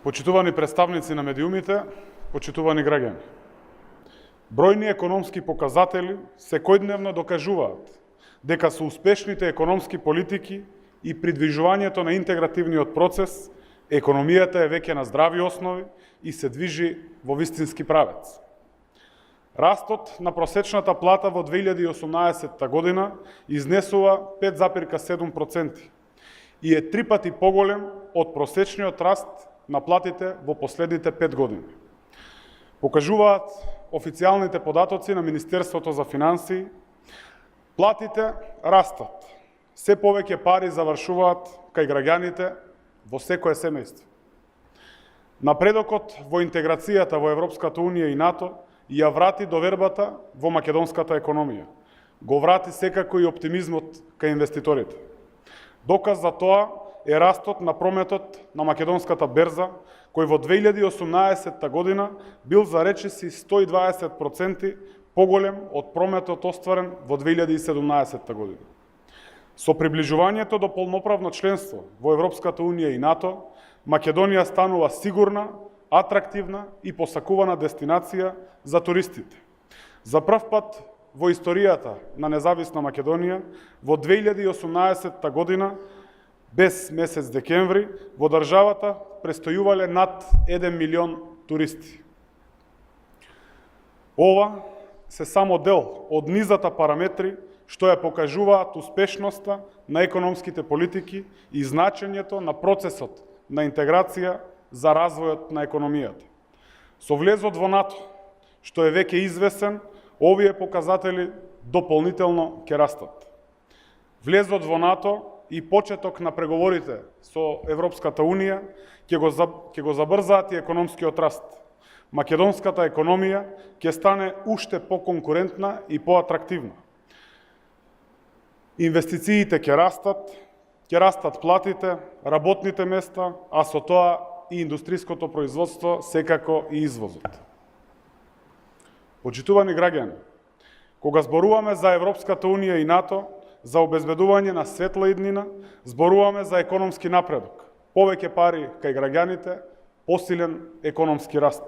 Почитувани представници на медиумите, почитувани граѓани. Бројни економски показатели секојдневно докажуваат дека со успешните економски политики и придвижувањето на интегративниот процес, економијата е веќе на здрави основи и се движи во вистински правец. Растот на просечната плата во 2018 година изнесува 5,7% и е 3 пати поголем од просечниот раст на платите во последните 5 години. Покажуваат официјалните податоци на Министерството за финансии, платите растат. Се повеќе пари завршуваат кај граѓаните во секое семејство. Напредокот во интеграцијата во Европската Унија и НАТО ја врати довербата во македонската економија. Го врати секако и оптимизмот кај инвеститорите. Доказ за тоа е растот на прометот на македонската берза, кој во 2018 година бил за речиси 120% поголем од прометот остварен во 2017 година. Со приближувањето до полноправно членство во Европската Унија и НАТО, Македонија станува сигурна, атрактивна и посакувана дестинација за туристите. За прв пат во историјата на независна Македонија, во 2018 година, без месец декември, во државата престојувале над 1 милион туристи. Ова се само дел од низата параметри што ја покажуваат успешноста на економските политики и значењето на процесот на интеграција за развојот на економијата. Со влезот во НАТО, што е веќе известен, овие показатели дополнително ќе растат. Влезот во НАТО и почеток на преговорите со Европската Унија ќе го забрзаат и економскиот раст. Македонската економија ќе стане уште поконкурентна и поатрактивна. Инвестициите ќе растат платите, работните места, а со тоа и индустриското производство, секако и извозот. Почитувани граѓани, кога зборуваме за Европската Унија и НАТО, за обезбедување на светла иднина, зборуваме за економски напредок, повеќе пари кај граѓаните, посилен економски раст.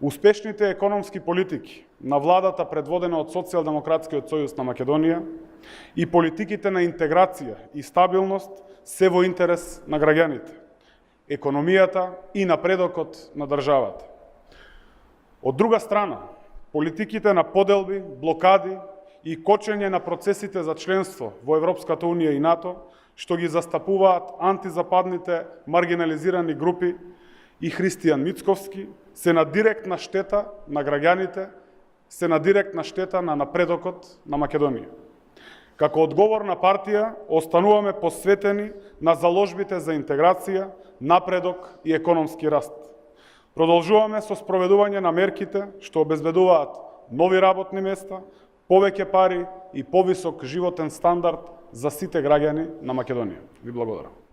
Успешните економски политики на владата предводена од Социјалдемократскиот сојуз на Македонија и политиките на интеграција и стабилност се во интерес на граѓаните, економијата и напредокот на државата. Од друга страна, политиките на поделби, блокади и кочење на процесите за членство во Европската Унија и НАТО, што ги застапуваат антизападните маргинализирани групи и Христијан Мицковски, се на директна штета на граѓаните, се на директна штета на напредокот на Македонија. Како одговорна партија, остануваме посветени на заложбите за интеграција, напредок и економски раст. Продолжуваме со спроведување на мерките што обезбедуваат нови работни места, повеќе пари и повисок животен стандард за сите граѓани на Македонија. Ви благодарам.